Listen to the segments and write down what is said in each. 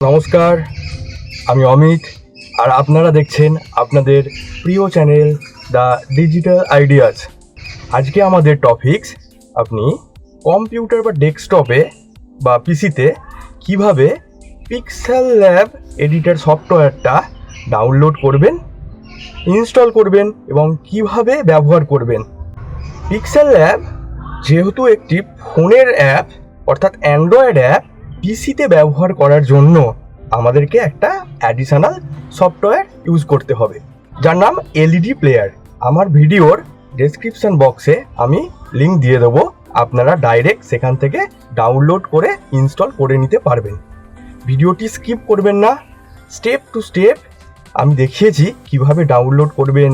নমস্কার, আমি অমিত, আর আপনারা দেখছেন আপনাদের প্রিয় চ্যানেল দ্য ডিজিটাল আইডিয়াস। আজকে আমাদের টপিকস, আপনি কম্পিউটার বা ডেস্কটপে বা পিসিতে কিভাবে পিক্সেল ল্যাব এডিটর সফটওয়্যারটা ডাউনলোড করবেন, ইনস্টল করবেন এবং কিভাবে ব্যবহার করবেন। পিক্সেল ল্যাব যেহেতু একটি ফোনের অ্যাপ, অর্থাৎ অ্যান্ড্রয়েড অ্যাপ, পিসিতে ব্যবহার করার জন্য আমাদেরকে একটা অ্যাডিশনাল সফটওয়্যার ইউজ করতে হবে, যার নাম এলইডি প্লেয়ার। আমার ভিডিওর ডেসক্রিপশন বক্সে আমি লিঙ্ক দিয়ে দেবো, আপনারা ডাইরেক্ট সেখান থেকে ডাউনলোড করে ইনস্টল করে নিতে পারবেন। ভিডিওটি স্কিপ করবেন না, স্টেপ টু স্টেপ আমি দেখিয়েছি কিভাবে ডাউনলোড করবেন,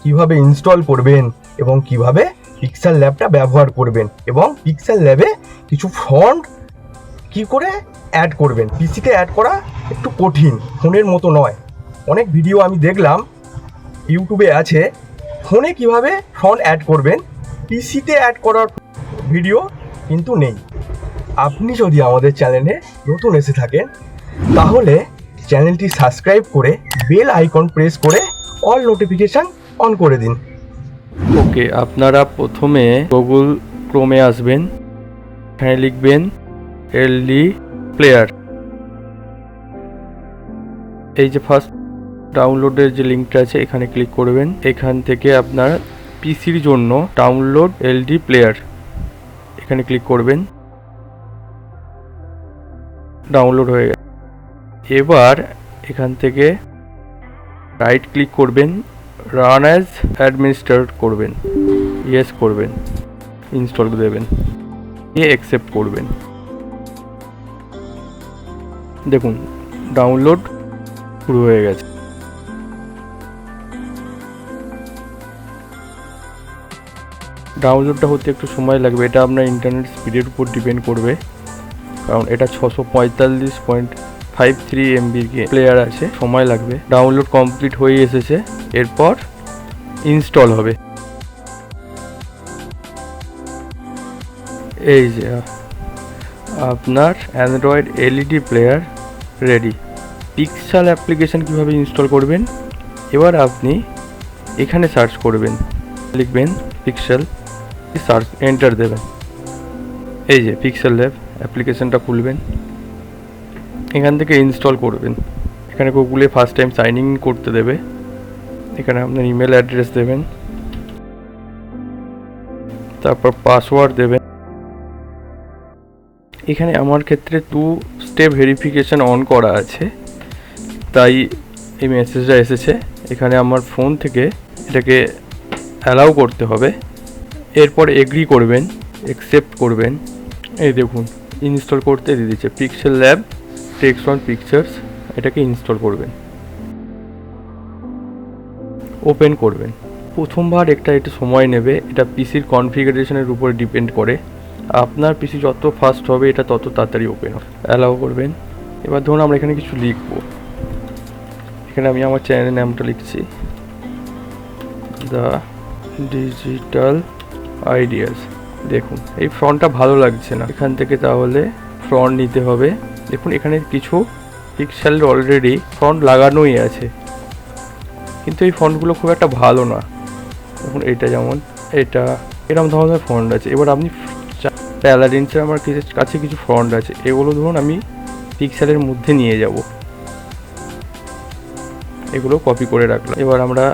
কিভাবে ইনস্টল করবেন এবং কিভাবে পিক্সেল ল্যাবটা ব্যবহার করবেন, এবং পিক্সেল ল্যাবে কিছু ফন্ট কি করে অ্যাড করবেন। পিসিতে অ্যাড করা একটু কঠিন, ফোনের মতো নয়। অনেক ভিডিও আমি দেখলাম ইউটিউবে আছে, ফোনে কিভাবে ফন্ট অ্যাড করবেন, পিসিতে অ্যাড করার ভিডিও কিন্তু নেই। আপনি যদি আমাদের চ্যানেলে নতুন এসে থাকেন তাহলে চ্যানেলটি সাবস্ক্রাইব করে বেল আইকন প্রেস করে অল নোটিফিকেশান অন করে দিন। ওকে, আপনারা প্রথমে গুগল ক্রোমে আসবেন, এখানে লিখবেন এলডি প্লেয়ার। এই যে ফার্স্ট ডাউনলোডের যে লিঙ্কটা আছে এখানে ক্লিক করবেন। এখান থেকে আপনার পিসির জন্য ডাউনলোড এলডি প্লেয়ার, এখানে ক্লিক করবেন। ডাউনলোড হয়ে গেছে। এবার এখান থেকে রাইট ক্লিক করবেন, রান অ্যাজ অ্যাডমিনিস্ট্রেটর করবেন, ইয়েস করবেন, ইনস্টল দেবেন, অ্যাকসেপ্ট করবেন। দেখুন ডাউনলোড শুরু হয়ে গেছে। ডাউনলোডটা হতে একটু সময় লাগবে, এটা আপনার ইন্টারনেট স্পিডের উপর ডিপেন্ড করবে, কারণ এটা 645.53 MB প্লেয়ার আছে, সময় লাগবে। ডাউনলোড কমপ্লিট হয়ে এসেছে, এরপর ইনস্টল হবে। এই যে আপনার Android LED player ready. Pixel application কিভাবে ইনস্টল করবেন, এবার আপনি এখানে সার্চ করবেন, লিখবেন পিক্সেল, সার্চ এন্টার দেবেন। এই যে পিক্সেল ল্যাব অ্যাপ্লিকেশনটা খুলবেন, এখান থেকে ইনস্টল করবেন। এখানে গুগলে ফার্স্ট টাইম সাইন ইন করতে দেবে, এখানে আপনার ইমেল অ্যাড্রেস দেবেন, তারপর পাসওয়ার্ড দেবেন। এখানে আমার ক্ষেত্রে 2 স্টেপ ভেরিফিকেশান অন করা আছে, তাই এই মেসেজটা এসেছে। এখানে আমার ফোন থেকে এটাকে অ্যালাউ করতে হবে, এরপর এগ্রি করবেন, অ্যাকসেপ্ট করবেন। এই দেখুন ইনস্টল করতে দিয়ে দিচ্ছে pixel lab text on pictures, এটাকে ইনস্টল করবেন, ওপেন করবেন। প্রথমবার একটু সময় নেবে, এটা পিসির কনফিগারেশনের উপর ডিপেন্ড করে। আপনার পিসি যত ফাস্ট হবে এটা তত তাড়াতাড়ি ওপেন হবে। অ্যালাউ করবেন। এবার ধরুন আমরা এখানে কিছু লিখবো, এখানে আমি আমার চ্যানেলের নামটা লিখছি, দ্য ডিজিটাল আইডিয়াস। দেখুন এই ফন্টটা ভালো লাগছে না, এখান থেকে তাহলে ফন্ট নিতে হবে। দেখুন এখানে কিছু পিক্সেল অলরেডি ফন্ট লাগানোই আছে, কিন্তু এই ফন্টগুলো খুব একটা ভালো না। দেখুন এইটা, যেমন এটা, এরকম ধরনের ফন্ট আছে। এবার আপনি প্যালাডিন্সের আমার কাছে কিছু ফন্ট আছে, এগুলো ধরুন আমি পিক্সেলের মধ্যে নিয়ে যাব, এগুলো কপি করে রাখলাম। এবার আমরা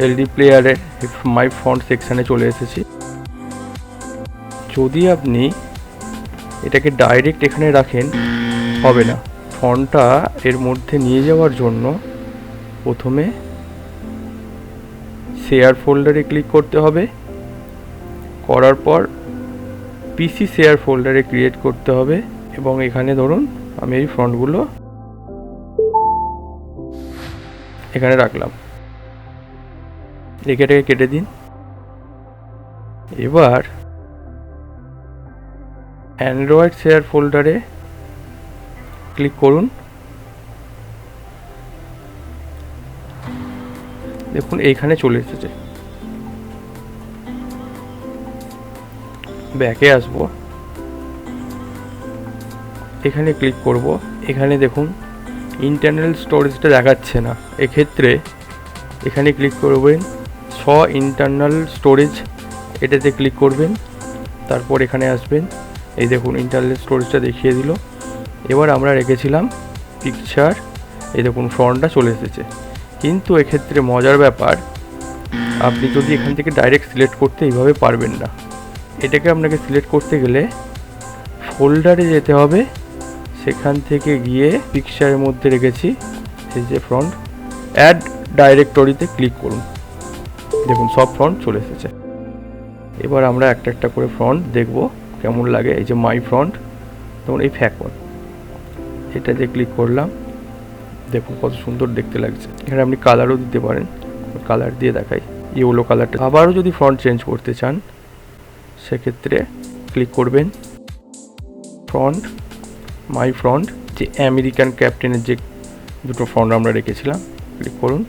এলডি প্লেয়ারের মাই ফন্ট সেকশানে চলে এসেছি। যদি আপনি এটাকে ডাইরেক্ট এখানে রাখেন হবে না, ফন্টটা এর মধ্যে নিয়ে যাওয়ার জন্য প্রথমে শেয়ার ফোল্ডারে ক্লিক করতে হবে, করার পর পিসি শেয়ার ফোল্ডারে ক্রিয়েট করতে হবে, এবং এখানে ধরুন আমি এই ফন্টগুলো এখানে রাখলাম, রেখে কেটে দিন। এবার অ্যান্ড্রয়েড শেয়ার ফোল্ডারে ক্লিক করুন। দেখুন এইখানে চলে এসেছে। ব্যাকে আসবো, এখানে ক্লিক করব। এখানে দেখুন ইন্টারনাল স্টোরেজটা দেখাচ্ছে না, এক্ষেত্রে এখানে ক্লিক করবেন ইন্টারনাল স্টোরেজ, এটাতে ক্লিক করবেন। তারপর এখানে আসবেন, এই দেখুন ইন্টারনাল স্টোরেজটা দেখিয়ে দিল। এবার আমরা রেখেছিলাম পিকচার, এই দেখুন ফ্রন্টটা চলে এসেছে। কিন্তু এক্ষেত্রে মজার ব্যাপার, আপনি যদি এখান থেকে ডাইরেক্ট সিলেক্ট করতে এইভাবে পারবেন না। এটাকে আপনাকে সিলেক্ট করতে গেলে ফোল্ডারে যেতে হবে, সেখান থেকে গিয়ে পিকচারের মধ্যে রেখেছি এই যে ফ্রন্ট, অ্যাড ডাইরেক্টরিতে ক্লিক করুন। দেখুন সব ফ্রন্ট চলে এসেছে। এবার আমরা একটা একটা করে ফ্রন্ট দেখব কেমন লাগে। এই যে মাই ফ্রন্ট, তখন এই ফ্যাকন, এটাতে ক্লিক করলাম। দেখুন কত সুন্দর দেখতে লাগছে। এখানে আপনি কালারও দিতে পারেন, কালার দিয়ে দেখাই, ইয়েলো কালারটা। আবারও যদি ফ্রন্ট চেঞ্জ করতে চান সেক্ষেত্রে ক্লিক করবেন ফ্রন্ট, মাই ফ্রন্ট, যে আমেরিকান ক্যাপ্টেনের যে দুটো ফ্রন্ট আমরা রেখেছিলাম, ক্লিক করুন।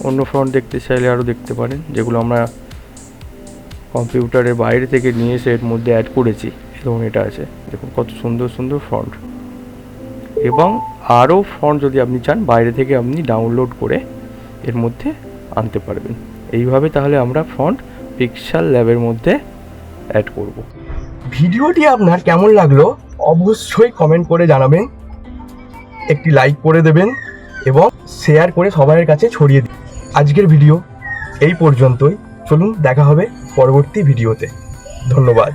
অন্য ফ্রন্ট দেখতে চাইলে আরও দেখতে পারেন, যেগুলো আমরা কম্পিউটারের বাইরে থেকে নিয়ে এসে এর মধ্যে অ্যাড করেছি। এবং এটা আছে, দেখুন কত সুন্দর সুন্দর ফ্রন্ট। এবং আরও ফ্রন্ট যদি আপনি চান বাইরে থেকে আপনি ডাউনলোড করে এর মধ্যে আনতে পারবেন। এইভাবে তাহলে আমরা ফ্রন্ট পিক্সেল ল্যাবের মধ্যে অ্যাড করব। ভিডিওটি আপনার কেমন লাগলো অবশ্যই কমেন্ট করে জানাবেন, একটি লাইক করে দেবেন এবং শেয়ার করে সবার কাছে ছড়িয়ে দিন। আজকের ভিডিও এই পর্যন্তই, চলুন দেখা হবে পরবর্তী ভিডিওতে। ধন্যবাদ।